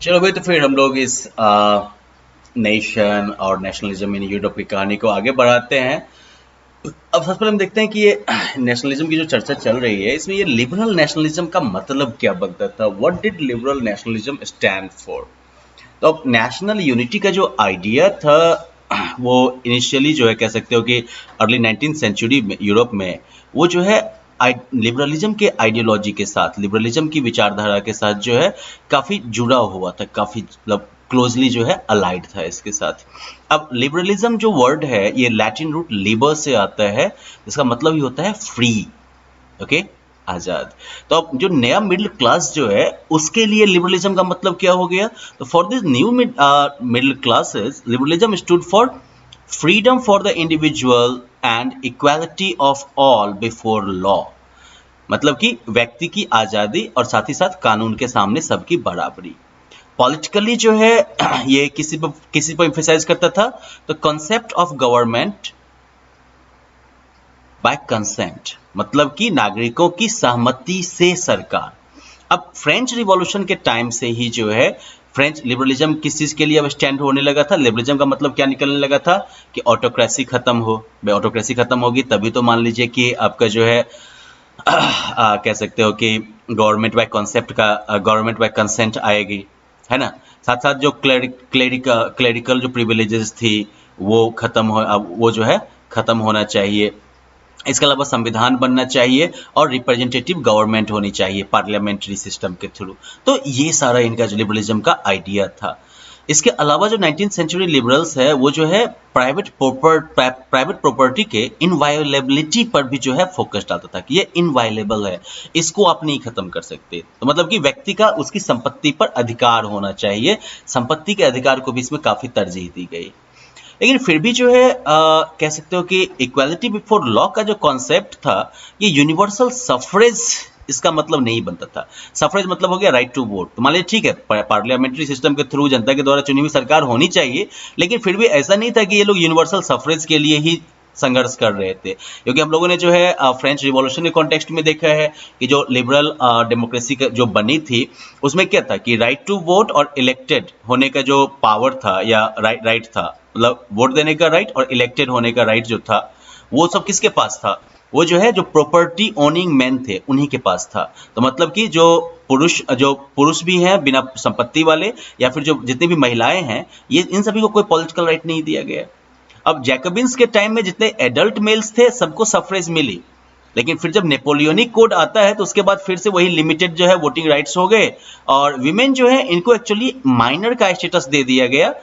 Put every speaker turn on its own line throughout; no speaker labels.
चलो भाई, तो फिर हम लोग इस नेशन और नेशनलिज्म इन यूरोप की कहानी को आगे बढ़ाते हैं। अब सबसे पहले हम देखते हैं कि ये नेशनलिज्म की जो चर्चा चल रही है, इसमें ये लिबरल नेशनलिज्म का मतलब क्या बनता था। What did liberal nationalism stand for. तो अब नेशनल यूनिटी का जो आइडिया था, वो इनिशियली जो है कह सकते हो कि अर्ली 19th सेंचुरी में यूरोप में वो जो है लिबरलिज्म के आइडियोलॉजी के साथ, लिबरलिज्म की विचारधारा के साथ जो है काफी जुड़ा हुआ था, काफी मतलब क्लोजली जो है अलाइड था इसके साथ। अब लिबरलिज्म जो वर्ड है ये लैटिन रूट लिबर से आता है, जिसका मतलब ही होता है फ्री, ओके, आजाद। तो अब जो नया मिडिल क्लास जो है उसके लिए लिबरलिज्म का मतलब क्या हो गया। तो for this new middle classes liberalism stood for freedom for the individual and equality of all before law. मतलब कि व्यक्ति की आजादी और साथ ही साथ कानून के सामने सबकी बराबरी। पॉलिटिकली जो है ये किसी पर एम्फेसाइज करता था। तो concept of government by consent, मतलब कि नागरिकों की सहमति से सरकार। अब फ्रेंच रिवॉल्यूशन के टाइम से ही जो है फ्रेंच लिबरलिज्म किस चीज के लिए अब स्टैंड होने लगा था। लिबरलिज्म का मतलब क्या निकलने लगा था कि ऑटोक्रेसी खत्म हो। भाई ऑटोक्रेसी खत्म होगी तभी तो मान लीजिए कि आपका जो है कह सकते हो कि गवर्नमेंट बाय कंसेंट आएगी, है ना। साथ साथ जो क्लेरिकल जो प्रिविलेजेस थी वो खत्म हो, अब वो जो है खत्म होना चाहिए। इसके अलावा संविधान बनना चाहिए और रिप्रेजेंटेटिव गवर्नमेंट होनी चाहिए पार्लियामेंट्री सिस्टम के थ्रू। तो ये सारा इनका जो लिबरलिज्म का आइडिया था। इसके अलावा जो 19th सेंचुरी लिबरल्स है वो जो है प्राइवेट प्रॉपर्टी के इनवायलेबिलिटी पर भी जो है फोकस डालता था कि ये इनवायलेबल है, इसको आप नहीं खत्म कर सकते। तो मतलब कि व्यक्ति का उसकी संपत्ति पर अधिकार होना चाहिए, संपत्ति के अधिकार को भी इसमें काफी तरजीह दी गई। लेकिन फिर भी जो है कह सकते हो कि इक्वालिटी बिफोर लॉ का जो कॉन्सेप्ट था ये यूनिवर्सल सफरेज इसका मतलब नहीं बनता था। सफरेज मतलब हो गया राइट टू वोट। तो मान लीजिए ठीक है पार्लियामेंट्री सिस्टम के थ्रू जनता के द्वारा चुनी हुई सरकार होनी चाहिए, लेकिन फिर भी ऐसा नहीं था कि ये लोग यूनिवर्सल सफरेज के लिए ही संघर्ष कर रहे थे। क्योंकि हम लोगों ने जो है फ्रेंच रिवॉल्यूशन के कॉन्टेक्स्ट में देखा है कि जो लिबरल डेमोक्रेसी जो बनी थी उसमें क्या था कि राइट टू वोट और इलेक्टेड होने का जो पावर था या राइट था, मतलब वोट देने का राइट और इलेक्टेड होने का राइट जो था वो सब किसके पास था। वो जो है जो प्रॉपर्टी ओनिंग मैन थे उन्हीं के पास था। तो मतलब कि जो पुरुष भी हैं बिना संपत्ति वाले या फिर जो जितनी भी महिलाएं हैं, ये इन सभी को कोई पॉलिटिकल राइट नहीं दिया गया। अब जैकबिन्स के टाइम में जितने एडल्ट मेल्स थे सबको सफरेज मिली, लेकिन फिर जब नेपोलियनिक कोड आता है तो उसके बाद फिर से वही लिमिटेड जो है वोटिंग राइट्स हो गए और विमेन जो है इनको एक्चुअली माइनर का स्टेटस दे दिया गया।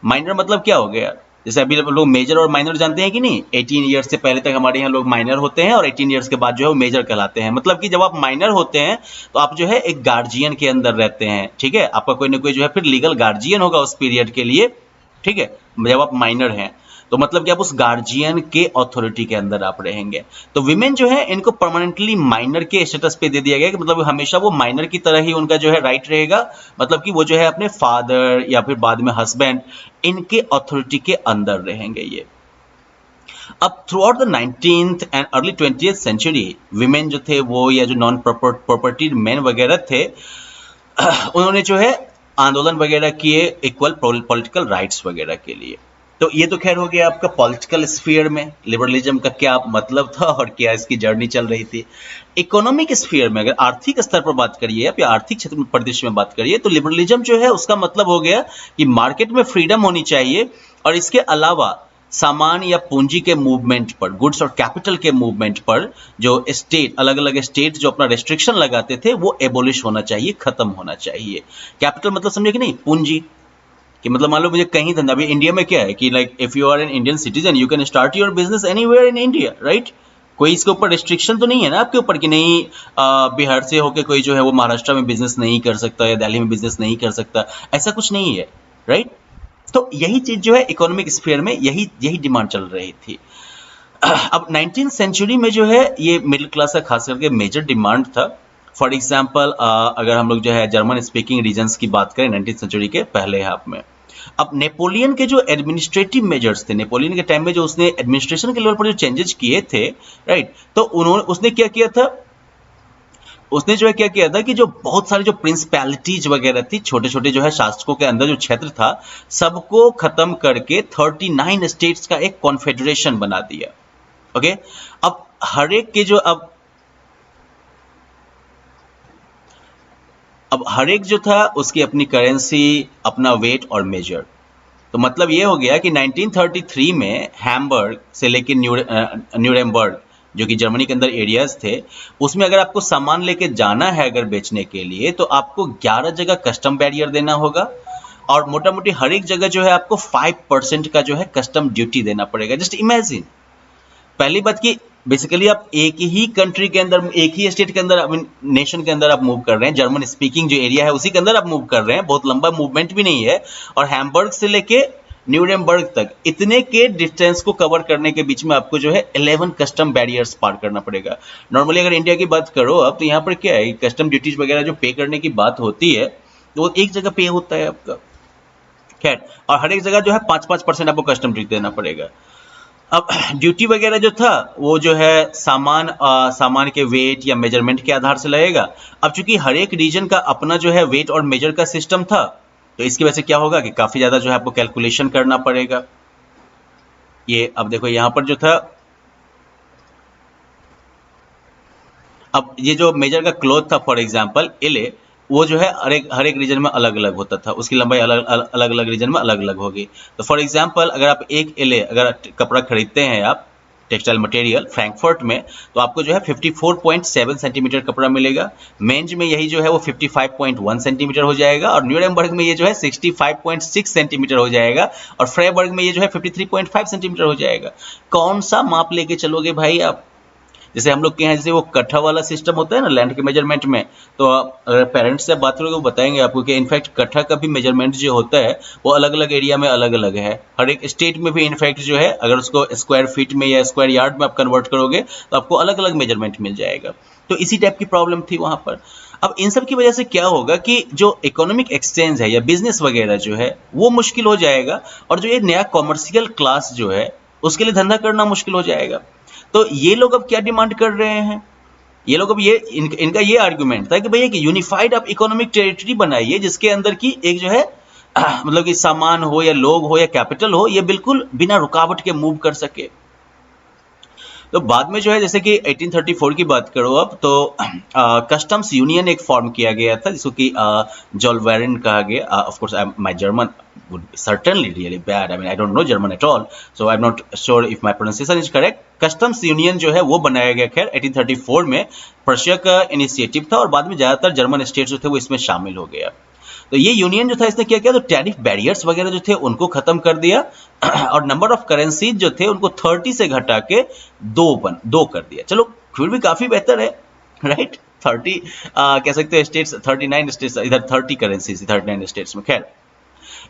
माइनर मतलब क्या हो गया, जैसे अभी लोग मेजर और माइनर जानते हैं कि नहीं। 18 ईयर्स से पहले तक हमारे यहाँ लोग माइनर होते हैं और 18 ईयर्स के बाद जो है वो मेजर कहलाते हैं। मतलब कि जब आप माइनर होते हैं तो आप जो है एक गार्जियन के अंदर रहते हैं, ठीक है। आपका कोई ना कोई जो है फिर लीगल गार्जियन होगा उस पीरियड के लिए, ठीक है, जब आप माइनर हैं। तो मतलब कि आप उस गार्जियन के अथॉरिटी के अंदर आप रहेंगे। तो विमेन जो है इनको परमानेंटली माइनर के स्टेटस पे दे दिया गया कि मतलब हमेशा वो माइनर की तरह ही उनका जो है राइट रहेगा। मतलब कि वो जो है अपने फादर या फिर बाद में हस्बैंड इनके अथॉरिटी के अंदर रहेंगे ये। अब throughout the 19th and early 20th century women जो थे वो या जो नॉन प्रॉपर्टी मैन वगैरह थे उन्होंने जो है आंदोलन वगैरह किए इक्वल पॉलिटिकल राइट्स वगैरह के लिए। तो ये तो खैर हो गया आपका पॉलिटिकल स्फीयर में लिबरलिज्म का क्या मतलब था और क्या इसकी जर्नी चल रही थी। इकोनॉमिक स्फीयर में अगर आर्थिक स्तर पर बात करिए या फिर आर्थिक क्षेत्र में परिदृश्य में बात करिए तो लिबरलिज्म जो है उसका मतलब हो गया कि मार्केट में फ्रीडम होनी चाहिए और इसके अलावा सामान या पूंजी के मूवमेंट पर, गुड्स और कैपिटल के मूवमेंट पर जो स्टेट अलग अलग स्टेट जो अपना रेस्ट्रिक्शन लगाते थे वो एबोलिश होना चाहिए, खत्म होना चाहिए। कैपिटल मतलब समझे कि नहीं, पूंजी कि मतलब मान लो मुझे कहीं धंधा, अभी इंडिया में क्या है कि like if you are an Indian citizen you can start your business anywhere in India, right. कोई इसके ऊपर रिस्ट्रिक्शन तो नहीं है ना आपके ऊपर कि नहीं बिहार से होके कोई जो है वो महाराष्ट्र में बिजनेस नहीं कर सकता या दिल्ली में बिजनेस नहीं कर सकता, ऐसा कुछ नहीं है, राइट। तो यही चीज जो है इकोनॉमिक स्फीयर में यही डिमांड चल रही थी। अब 19th सेंचुरी में जो है ये मिडिल क्लास का खास करके मेजर डिमांड था। फॉर एग्जाम्पल अगर हम लोग जो है जर्मन स्पीकिंग रीजन्स की बात करें 19th सेंचुरी के पहले हाफ में, अब नेपोलियन के जो एडमिनिस्ट्रेटिव मेजर्स थे, नेपोलियन के टाइम में जो उसने एडमिनिस्ट्रेशन के लेवल पर जो चेंजेस किए थे, राइट, तो उसने क्या किया था, उसने जो है क्या किया था कि जो बहुत सारी जो प्रिंसिपैलिटीज वगैरह थी, छोटे छोटे जो है शासकों के अंदर जो क्षेत्र था, सबको खत्म करके 39 स्टेट्स का एक कॉन्फेडरेशन बना दिया। ओके, अब हर एक के जो अब हर एक जो था उसकी अपनी करेंसी, अपना वेट और मेजर। तो मतलब ये हो गया कि 1933 में हैम्बर्ग से लेकर न्यूरेमबर्ग, जो कि जर्मनी के अंदर एरियाज थे, उसमें अगर आपको सामान लेके जाना है अगर बेचने के लिए, तो आपको 11 जगह कस्टम बैरियर देना होगा, और मोटा मोटी हर एक जगह जो है आपको 5% का जो है कस्टम ड्यूटी देना पड़ेगा। जस्ट इमेजिन, पहली बात कि बेसिकली आप एक ही कंट्री के अंदर, एक ही स्टेट के अंदर, नेशन के अंदर आप मूव कर रहे हैं, जर्मन स्पीकिंग जो एरिया है उसी के अंदर आप मूव कर रहे हैं, बहुत लंबा मूवमेंट भी नहीं है, और हैम्बर्ग से लेके न्यूरेमबर्ग तक इतने के डिस्टेंस को कवर करने के बीच में आपको जो है 11 कस्टम बैरियर्स पार करना पड़ेगा। नॉर्मली अगर इंडिया की बात करो अब, तो यहाँ पर क्या है, कस्टम ड्यूटीज वगैरह जो पे करने की बात होती है तो वो एक जगह पे होता है आपका, खैर, और हर एक जगह जो है 5-5% आपको कस्टम ड्यूटी देना पड़ेगा। अब ड्यूटी वगैरह जो था वो जो है सामान के वेट या मेजरमेंट के आधार से लगेगा। अब चूंकि हर एक रीजन का अपना जो है वेट और मेजर का सिस्टम था, तो इसकी वजह से क्या होगा कि काफी ज्यादा जो है आपको कैलकुलेशन करना पड़ेगा। ये अब देखो यहाँ पर जो था, अब ये जो मेजर का क्लॉथ था, फॉर एग्जांपल एले, वो जो है हर एक रीजन में अलग अलग होता था, उसकी लंबाई अलग अलग रीजन में अलग अलग होगी। तो फॉर एग्जांपल अगर आप एक एले अगर कपड़ा खरीदते हैं आप टेक्सटाइल मटेरियल फ्रैंकफर्ट में, तो आपको जो है 54.7 सेंटीमीटर कपड़ा मिलेगा। मेंज में यही जो है वो 55.1 सेंटीमीटर हो जाएगा, और न्यूरेमबर्ग में ये जो है 65.6 सेंटीमीटर हो जाएगा, और फ्राइबर्ग में ये जो है 53.5 सेंटीमीटर हो जाएगा। कौन सा माप लेके चलोगे भाई आप? जैसे हम लोग के यहाँ जैसे वो कट्ठा वाला सिस्टम होता है ना लैंड के मेजरमेंट में, तो अगर पेरेंट्स से बात करोगे वो बताएंगे आपको कि इनफैक्ट कट्ठा का भी मेजरमेंट जो होता है वो अलग अलग एरिया में अलग अलग है। हर एक स्टेट में भी इनफैक्ट जो है अगर उसको स्क्वायर फीट में या स्क्वायर यार्ड में आप कन्वर्ट करोगे तो आपको अलग अलग मेजरमेंट मिल जाएगा। तो इसी टाइप की प्रॉब्लम थी वहां पर। अब इन सब की वजह से क्या होगा कि जो इकोनॉमिक एक्सचेंज है या बिजनेस वगैरह जो है वो मुश्किल हो जाएगा, और जो ये नया कॉमर्शियल क्लास जो है उसके लिए धंधा करना मुश्किल हो जाएगा। तो ये लोग अब क्या डिमांड कर रहे हैं, ये लोग अब ये इनका ये आर्गुमेंट था कि भैया कि यूनिफाइड आप इकोनॉमिक टेरिटरी बनाइए जिसके अंदर की एक जो है मतलब कि सामान हो या लोग हो या कैपिटल हो, ये बिल्कुल बिना रुकावट के मूव कर सके। तो बाद में जो है जैसे कि 1834 की बात करो अब, तो कस्टम्स यूनियन एक फॉर्म किया गया था जिसको कि जोल्वेरन कहा गया। Of course my German would certainly really bad. I mean, I don't know German at all, so I'm not sure if my pronunciation is correct. Customs union जो है वो बनाया गया खैर 1834 में, प्रशिया का इनिशिएटिव था, और बाद में ज्यादातर जर्मन स्टेट्स जो थे वो इसमें शामिल हो गया। तो ये यूनियन जो था इसने क्या किया, तो टैरिफ बैरियर्स वगैरह जो थे उनको खत्म कर दिया, और नंबर ऑफ करेंसीज जो थे उनको 30 से घटा के 2 कर दिया। चलो फिर भी काफी बेहतर है, राइट। 30 कह सकते हैं स्टेट्स, 39 स्टेट्स, इधर 30 करेंसीज 39 स्टेट्स में। खैर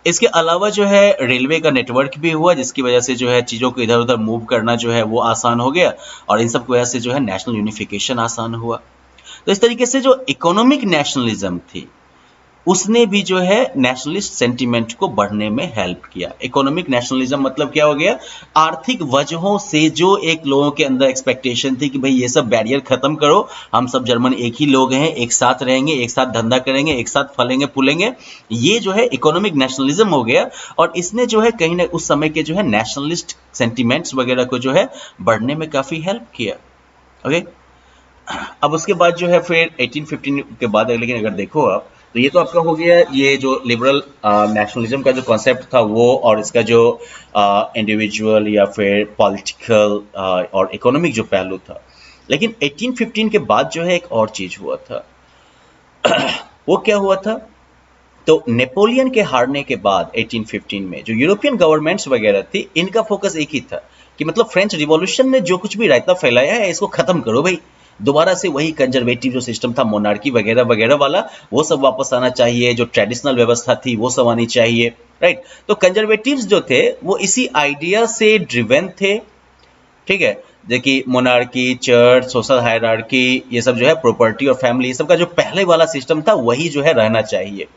इसके अलावा जो है रेलवे का नेटवर्क भी हुआ, जिसकी वजह से जो है चीजों को इधर उधर मूव करना जो है वो आसान हो गया, और इन सब की वजह से जो है नेशनल यूनिफिकेशन आसान हुआ। तो इस तरीके से जो इकोनॉमिक नेशनलिज्म थी उसने भी जो है नेशनलिस्ट सेंटिमेंट को बढ़ने में हेल्प किया। इकोनॉमिक नेशनलिज्म मतलब क्या हो गया, आर्थिक वजहों से जो एक लोगों के अंदर एक्सपेक्टेशन थी कि भाई ये सब बैरियर खत्म करो, हम सब जर्मन एक ही लोग हैं, एक साथ रहेंगे, एक साथ धंधा करेंगे, एक साथ फलेंगे फूलेंगे, ये जो है इकोनॉमिक नेशनलिज्म हो गया। और इसने जो है कहीं ना उस समय के जो है नेशनलिस्ट सेंटिमेंट्स वगैरह को जो है बढ़ने में काफी हेल्प किया। ओके, अब उसके बाद जो है फिर 1815 के बाद, लेकिन अगर देखो आप, तो ये तो आपका हो गया ये जो लिबरल नेशनलिज्म का जो कॉन्सेप्ट था वो, और इसका जो इंडिविजुअल या फिर पॉलिटिकल और इकोनॉमिक जो पहलू था। लेकिन 1815 के बाद जो है एक और चीज हुआ था। वो क्या हुआ था, तो नेपोलियन के हारने के बाद 1815 में जो यूरोपियन गवर्नमेंट्स वगैरह थी, इनका फोकस एक ही था कि मतलब फ्रेंच रिवॉल्यूशन ने जो कुछ भी रायता फैलाया है इसको खत्म करो भाई, दोबारा से वही कंजर्वेटिव जो सिस्टम था, मोनार्की वगैरह वगैरह वाला, वो सब वापस आना चाहिए, जो ट्रेडिशनल व्यवस्था थी वो सब आनी चाहिए, राइट। तो कंजर्वेटिव्स जो थे वो इसी आइडिया से ड्रिवन थे, ठीक है, देखिए मोनार्की, चर्च, सोशल हायरार्की, ये सब जो है प्रॉपर्टी और फैमिली, ये सब का जो पहले वाला सिस्टम था वही जो है रहना चाहिए।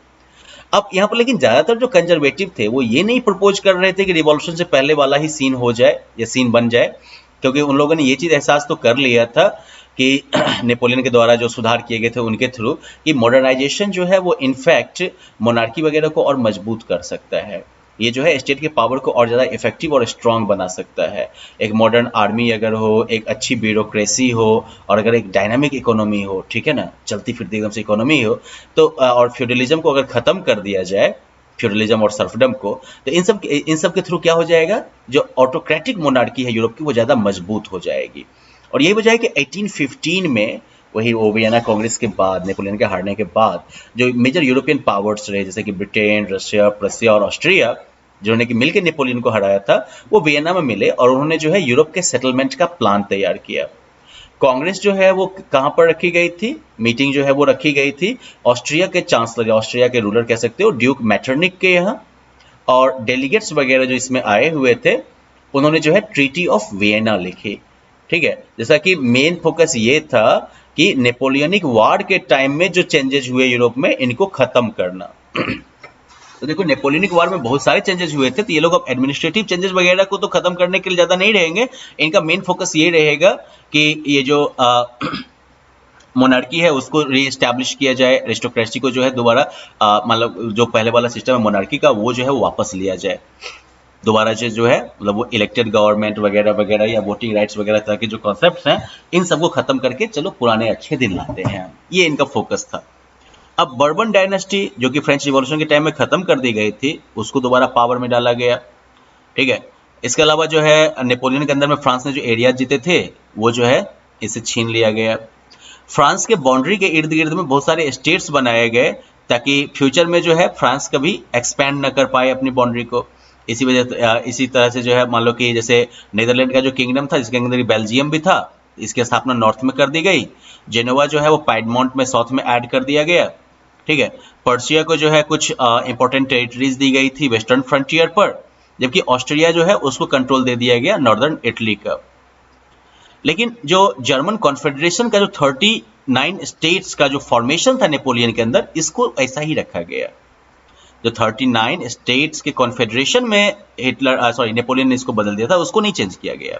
अब यहाँ पर लेकिन ज्यादातर जो कंजर्वेटिव थे वो ये नहीं प्रपोज कर रहे थे कि रिवॉल्यूशन से पहले वाला ही सीन हो जाए या सीन बन जाए, क्योंकि उन लोगों ने ये चीज एहसास तो कर लिया था कि नेपोलियन के द्वारा जो सुधार किए गए थे उनके थ्रू, कि मॉडर्नाइजेशन जो है वो इनफैक्ट मोनार्की वगैरह को और मजबूत कर सकता है। ये जो है स्टेट के पावर को और ज़्यादा इफेक्टिव और स्ट्रांग बना सकता है। एक मॉडर्न आर्मी अगर हो, एक अच्छी ब्यूरोक्रेसी हो, और अगर एक डायनामिक इकोनॉमी हो, ठीक है ना, चलती फिरती एकदम से इकोनॉमी हो, तो और फ्यूडलिज्म को अगर ख़त्म कर दिया जाए, फ्यूडलिज्म और सर्फडम को, तो इन सब के थ्रू क्या हो जाएगा, जो ऑटोक्रेटिक मोनार्की है यूरोप की वो ज़्यादा मजबूत हो जाएगी। और यही वजह है कि 1815 में वही वियना कांग्रेस के बाद, नेपोलियन के हारने के बाद, जो मेजर यूरोपियन पावर्स रहे जैसे कि ब्रिटेन, रशिया, प्रसिया और ऑस्ट्रिया, जिन्होंने कि मिलकर नेपोलियन को हराया था, वो वियना में मिले और उन्होंने जो है यूरोप के सेटलमेंट का प्लान तैयार किया। कांग्रेस जो है वो कहाँ पर रखी गई थी, मीटिंग जो है वो रखी गई थी ऑस्ट्रिया के चांसलर, ऑस्ट्रिया के रूलर कह सकते हो, ड्यूक मैटरनिक के यहाँ। और डेलीगेट्स वगैरह जो इसमें आए हुए थे, उन्होंने जो है ट्रीटी ऑफ वियना लिखी। ठीक है, जैसा कि मेन फोकस ये था कि नेपोलियनिक वार के टाइम में जो चेंजेस हुए यूरोप में, इनको खत्म करना। तो देखो, नेपोलियनिक वार में बहुत सारे चेंजेस हुए थे, तो ये लोग अब एडमिनिस्ट्रेटिव चेंजेस वगैरह को तो खत्म करने के लिए ज्यादा नहीं रहेंगे। इनका मेन फोकस ये रहेगा कि ये जो मोनार्की है उसको रीएस्टैब्लिश किया जाए, एरिस्टोक्रेसी को जो है दोबारा मतलब जो पहले वाला सिस्टम है मोनार्की का, वो जो है वो वापस लिया जाए दोबारा से, जो है मतलब वो इलेक्टेड गवर्नमेंट वगैरह वगैरह या वोटिंग राइट्स वगैरह तरह के जो कॉन्सेप्ट्स हैं, इन सबको खत्म करके चलो पुराने अच्छे दिन लाते हैं, ये इनका फोकस था। अब बर्बन डायनेस्टी जो कि फ्रेंच रिवॉल्यूशन के टाइम में खत्म कर दी गई थी, उसको दोबारा पावर में डाला गया। ठीक है, इसके अलावा जो है नेपोलियन के अंदर में फ्रांस ने जो एरिया जीते थे, वो जो है इसे छीन लिया गया। फ्रांस के बाउंड्री के इर्द गिर्द में बहुत सारे स्टेट्स बनाए गए, ताकि फ्यूचर में जो है फ्रांस कभी एक्सपैंड न कर पाए अपनी बाउंड्री को। इसी तरह से जो है, मान लो कि जैसे नीदरलैंड का जो किंगडम था, जिसके अंदर बेल्जियम भी था, इसकी स्थापना नॉर्थ में कर दी गई। जेनोवा जो है वो पाइडमोंट में साउथ में ऐड कर दिया गया। ठीक है, पर्शिया को जो है कुछ इंपॉर्टेंट टेरिटरीज दी गई थी वेस्टर्न फ्रंटियर पर, जबकि ऑस्ट्रिया जो है उसको कंट्रोल दे दिया गया नॉर्दर्न इटली का। लेकिन जो जर्मन कॉन्फेडरेशन का जो 39 स्टेट्स का जो फॉर्मेशन था नेपोलियन के अंदर, इसको ऐसा ही रखा गया। जो 39 स्टेट्स के कॉन्फेडरेशन में नेपोलियन ने इसको बदल दिया था, उसको नहीं चेंज किया गया।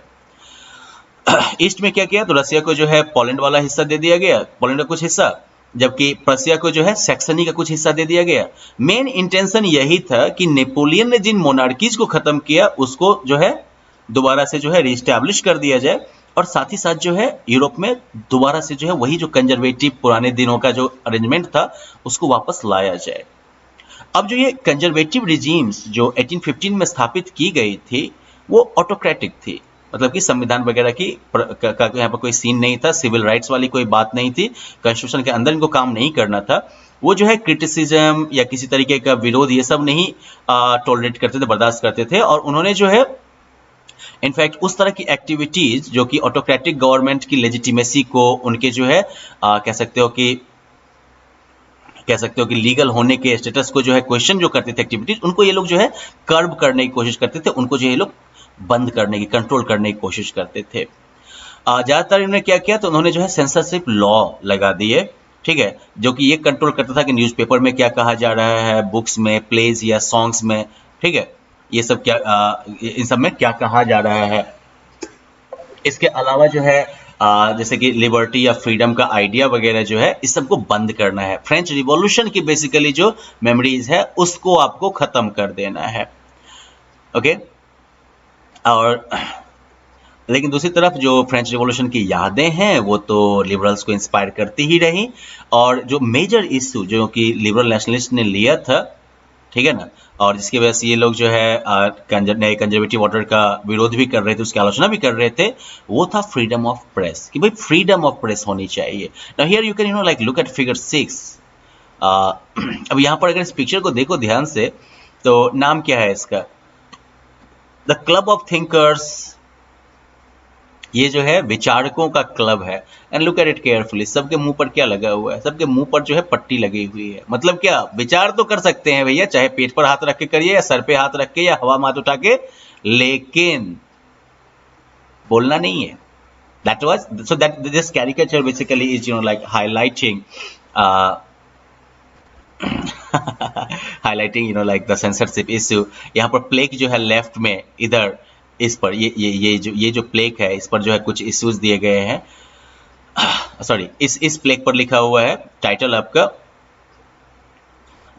ईस्ट में क्या किया, तो रसिया को जो है पोलैंड वाला हिस्सा दे दिया गया, पोलैंड का कुछ हिस्सा, जबकि प्रसिया को जो है सैक्सनी का कुछ हिस्सा दे दिया गया। मेन इंटेंशन यही था कि नेपोलियन ने जिन मोनार्कीज को खत्म किया, उसको जो है दोबारा से जो है रीस्टैब्लिश कर दिया जाए, और साथ ही साथ जो है यूरोप में दोबारा से जो है वही जो कंजर्वेटिव पुराने दिनों का जो अरेंजमेंट था, उसको वापस लाया जाए। अब जो ये कंजर्वेटिव रिजीम्स जो 1815 में स्थापित की गई थी, वो ऑटोक्रेटिक थी, मतलब कि संविधान वगैरह की यहाँ पर कोई सीन नहीं था, सिविल राइट्स वाली कोई बात नहीं थी, कॉन्स्टिट्यूशन के अंदर इनको काम नहीं करना था। वो जो है क्रिटिसिज्म या किसी तरीके का विरोध, ये सब नहीं टॉलरेट करते थे, बर्दाश्त करते थे। और उन्होंने जो है इनफैक्ट उस तरह की एक्टिविटीज जो कि ऑटोक्रेटिक गवर्नमेंट की लेजिटिमेसी को, उनके जो है कह सकते हो कि लीगल होने के स्टेटस को जो है क्वेश्चन जो करते थे एक्टिविटीज, उनको ये लोग जो है कर्ब करने की कोशिश करते थे, उनको जो है ये लोग बंद करने की, कंट्रोल करने की कोशिश करते थे। ज्यादातर इन्होंने क्या किया, तो उन्होंने जो है सेंसरशिप लॉ लगा दिए। ठीक है, जो कि ये कंट्रोल करता था कि न्यूज़पेपर में क्या कहा जा रहा है, बुक्स में, प्लेज या सॉन्ग्स में, ठीक है, ये सब क्या इन सब में क्या कहा जा रहा है। इसके अलावा जो है जैसे कि लिबर्टी या फ्रीडम का आइडिया वगैरह जो है, इस सबको बंद करना है। फ्रेंच रिवॉल्यूशन की बेसिकली जो मेमोरीज है, उसको आपको खत्म कर देना है। ओके, और लेकिन दूसरी तरफ जो फ्रेंच रिवॉल्यूशन की यादें हैं, वो तो लिबरल्स को इंस्पायर करती ही रही। और जो मेजर इशू जो कि लिबरल नेशनलिस्ट ने लिया था, ठीक है ना, और जिसकी वजह से ये लोग जो है नए कंजर्वेटिव ऑर्डर का विरोध भी कर रहे थे, उसकी आलोचना भी कर रहे थे, वो था फ्रीडम ऑफ प्रेस, कि भाई फ्रीडम ऑफ प्रेस होनी चाहिए। Now here you can like look at figure 6। अब यहाँ पर अगर इस पिक्चर को देखो ध्यान से, तो नाम क्या है इसका, द क्लब ऑफ थिंकर्स। ये जो है विचारकों का क्लब है। And look at it carefully, सबके मुंह पर क्या लगा हुआ है, सबके मुंह पर जो है पट्टी लगी हुई है। मतलब क्या, विचार तो कर सकते हैं भैया, चाहे पेट पर हाथ रख के करिए या सर पे हाथ रख के या हवा में हाथ उठा के, लेकिन बोलना नहीं है। That was so that this caricature basically is like highlighting highlighting like the censorship issue. यहाँ पर प्लेग जो है लेफ्ट में, इधर इस पर ये जो प्लेग है, इस पर जो है कुछ इश्यूज दिए गए हैं। सॉरी, इस प्लेग पर लिखा हुआ है टाइटल आपका,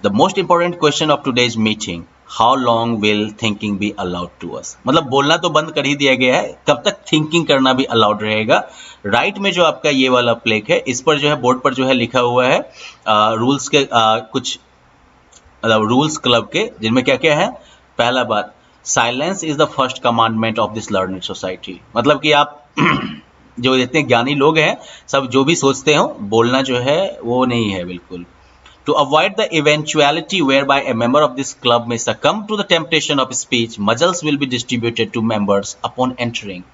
the most important question of today's meeting, how long will thinking be allowed to us. मतलब बोलना तो बंद कर ही दिया गया है, कब तक थिंकिंग करना भी अलाउड रहेगा। राइट में जो आपका ये वाला प्लेग है, इस पर जो है बोर्ड पर जो है लिखा हुआ है रूल्स के कुछ, मतलब रूल्स क्लब के, जिनमें क्या क्या है। पहला बात, silence is the first commandment of this learning society. मतलब कि आप जो जितने ज्ञानी लोग हैं, सब जो भी सोचते हो, बोलना जो है वो नहीं है बिल्कुल। To avoid the eventuality whereby a member of this club may succumb to the temptation of speech, muzzles will be distributed to members upon entering.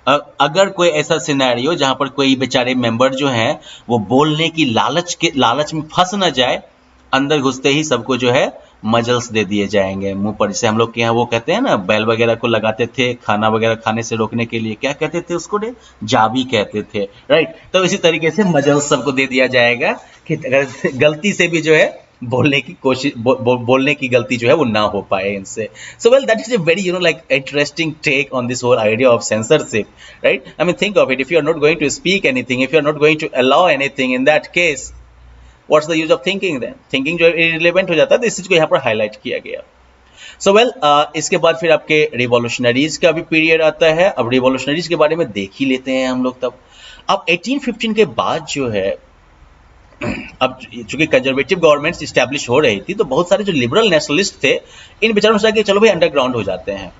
अगर कोई ऐसा सिनेरियो जहां पर कोई बेचारे मेंबर जो हैं वो बोलने की लालच में फंस ना जाए, अंदर घुसते ही सबको जो है मजल्स दे दिए जाएंगे मुंह पर। जैसे हम लोग के यहाँ वो कहते हैं ना, बैल वगैरह को लगाते थे खाना वगैरह खाने से रोकने के लिए, क्या कहते थे उसको, जाबी कहते थे, राइट। तो इसी तरीके से मजल्स सबको दे दिया जाएगा कि अगर गलती से भी जो है बोलने की कोशिश बोलने की गलती जो है वो ना हो पाए इनसे। So well, that is a very like interesting take on this whole idea of censorship, right. I mean think of it, if you are not going to speak anything, if you are not going to allow anything, in that case what's the use of thinking then? Thinking जो irrelevant हो जाता है। तो इस चीज को यहाँ पर हाईलाइट किया गया। सो वेल, इसके बाद फिर आपके रिवॉल्यूशनरीज का भी पीरियड आता है। अब रिवॉल्यूशनरीज के बारे में देख ही लेते हैं हम लोग तब। अब 1815 के बाद जो है, अब चूंकि कंजर्वेटिव गवर्नमेंट्स स्टैब्लिश हो रही थी, तो बहुत सारे जो लिबरल नेशनलिस्ट थे, इन बेचारों से कि चलो भाई अंडरग्राउंड हो जाते हैं।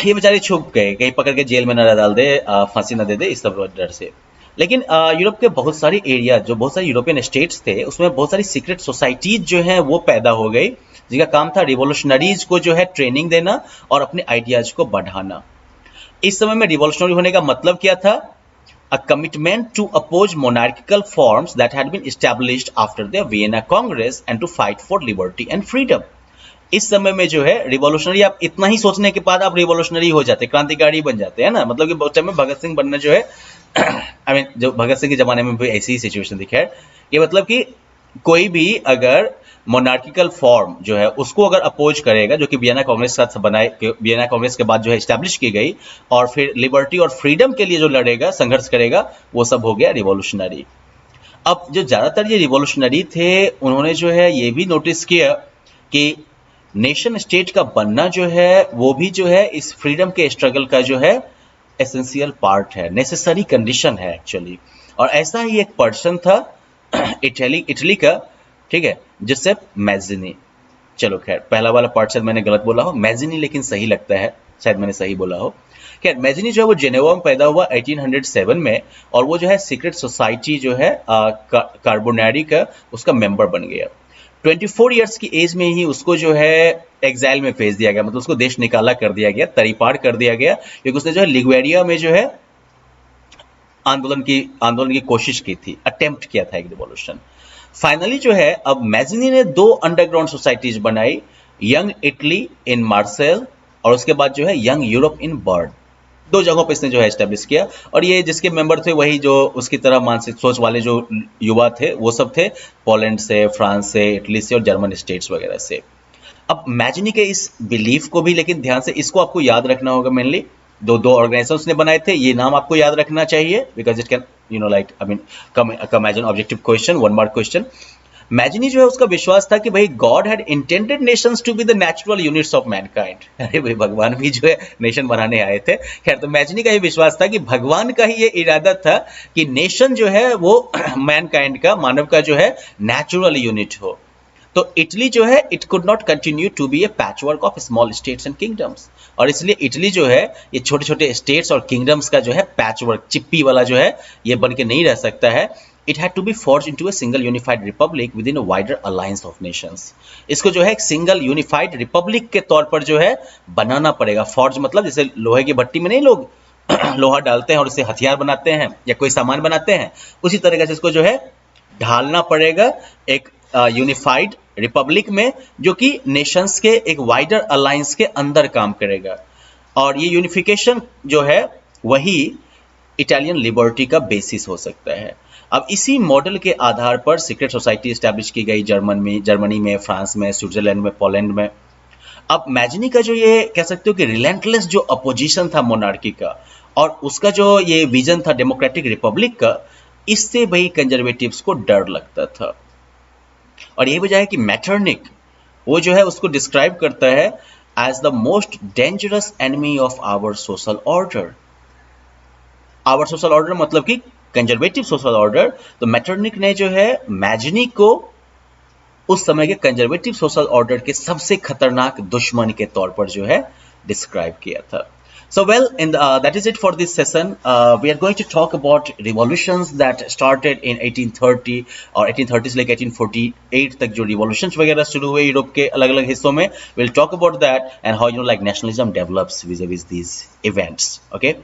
ये बेचारे छुप गए, कहीं पकड़ के जेल में न डाल दे, फांसी न दे दे, इस सब डर से। लेकिन यूरोप के बहुत सारे एरिया, जो बहुत सारे यूरोपियन स्टेट्स थे, उसमें बहुत सारी सीक्रेट सोसाइटीज जो हैं वो पैदा हो गई, जिनका काम था रिवॉल्यूशनरीज को जो है ट्रेनिंग देना और अपने आइडियाज को बढ़ाना। इस समय में रिवॉल्यूशनरी होने का मतलब क्या था? A commitment to oppose monarchical forms that had been established after the Vienna Congress and to fight for liberty and freedom. इस समय में जो है रिवॉल्यूशनरी, आप इतना ही सोचने के बाद आप रिवॉल्यूशनरी हो जाते, क्रांतिकारी बन जाते हैं ना। मतलब कि बहुत टाइम में भगत सिंह बनना जो है आई मीन जो भगत सिंह के जमाने में भी ऐसी ही सिचुएशन दिखा है। ये मतलब कि कोई भी अगर मोनार्किकल फॉर्म जो है उसको अगर अपोज करेगा, जो कि वियना कांग्रेस के साथ बनाए, वियना कांग्रेस के बाद जो है एस्टैब्लिश की गई, और फिर लिबर्टी और फ्रीडम के लिए जो लड़ेगा, संघर्ष करेगा, वो सब हो गया रिवॉल्यूशनरी। अब जो ज्यादातर ये रिवॉल्यूशनरी थे, उन्होंने जो है ये भी नोटिस किया कि नेशन स्टेट का बनना जो है वो भी जो है इस फ्रीडम के स्ट्रगल का जो है एसेंशियल पार्ट है, नेसेसरी कंडीशन है एक्चुअली। और ऐसा ही एक पर्सन था इटली का, ठीक है, जिससे मैजिनी, चलो खैर पहला वाला पार्ट शायद मैंने गलत बोला हो, मैजिनी लेकिन सही लगता है, शायद मैंने सही बोला हो। खैर मैजिनी जो है वो जेनेवा में पैदा हुआ 1807 में, और वो जो है सीक्रेट सोसाइटी जो है कार्बोनेरी का, उसका मेंबर बन गया। 24 इयर्स की एज में ही उसको जो है एग्जाइल में भेज दिया गया, मतलब उसको देश निकाला कर दिया गया, तरीपार कर दिया गया, क्योंकि उसने जो है लिग्वेरिया में जो है आंदोलन की कोशिश की थी, अटेम्प्ट किया था एक रिवॉल्यूशन। फाइनली जो है अब मैजिनी ने 2 अंडरग्राउंड सोसाइटीज बनाई, यंग इटली इन मार्सेल और उसके बाद जो है यंग यूरोप इन बर्न। 2 जगहों पे इसने जो है एस्टेब्लिश किया, और ये जिसके मेंबर थे वही जो उसकी तरह मानसिक सोच वाले जो युवा थे, वो सब थे पोलैंड से, फ्रांस से, इटली से और जर्मन स्टेट्स वगैरह से। अब मैजिनी के इस बिलीफ को भी, लेकिन ध्यान से इसको आपको याद रखना होगा, मेनली दो ऑर्गेनाइजेशंस ने बनाए थे, ये नाम आपको याद रखना चाहिए, because it can like I mean come as an objective question, 1 mark question. Mazzini जो है उसका विश्वास था कि भाई God had intended nations to be the natural units of mankind. अरे भाई भगवान भी जो है नेशन बनाने आए थे। खैर तो मैजिनी का ये विश्वास था कि भगवान का ही ये इरादा था कि नेशन जो है वो मैनकाइंड का, मानव का जो है नेचुरल यूनिट हो। तो इटली जो है it could not continue to be a patchwork of small states and kingdoms, और इसलिए इटली जो है ये छोटे छोटे स्टेट्स और किंगडम्स का जो है पैचवर्क, चिप्पी वाला जो है ये बन के नहीं रह सकता है। It had to be forged into a single unified republic within a wider alliance of nations. इसको जो है एक सिंगल यूनिफाइड रिपब्लिक के तौर पर जो है बनाना पड़ेगा। फॉर्ज मतलब जैसे लोहे की भट्टी में नहीं लोग लोहा डालते हैं और उससे हथियार बनाते हैं या कोई सामान बनाते हैं, उसी तरीके से इसको जो है ढालना पड़ेगा एक यूनिफाइड रिपब्लिक में, जो कि नेशंस के एक वाइडर अलायंस के अंदर काम करेगा। और ये यूनिफिकेशन जो है वही इटालियन लिबर्टी का बेसिस हो सकता है। अब इसी मॉडल के आधार पर सीक्रेट सोसाइटी एस्टैब्लिश की गई जर्मनी में, फ्रांस में, स्विट्जरलैंड में, पोलैंड में। अब मैजिनी का जो ये कह सकते हो कि रिलेंटलेस जो अपोजिशन था मोनार्की का, और उसका जो ये विजन था डेमोक्रेटिक रिपब्लिक का, इससे भाई कंजर्वेटिव्स को डर लगता था। और यही वजह है कि मैटरनिक वो जो है उसको डिस्क्राइब करता है as the most dangerous enemy of our social order. Our social order मतलब कि कंजर्वेटिव सोशल ऑर्डर। तो मैटरनिक ने जो है मैजनी को उस समय के कंजर्वेटिव सोशल ऑर्डर के सबसे खतरनाक दुश्मन के तौर पर जो है डिस्क्राइब किया था। So well, that is it for this session. We are going to talk about revolutions that started in 1830 और 1830 से लेकर 1848 तक जो revolutions वगैरह शुरू हुए यूरोप के अलग अलग हिस्सों में। We'll talk about that and how like nationalism develops vis-a-vis these events. Okay.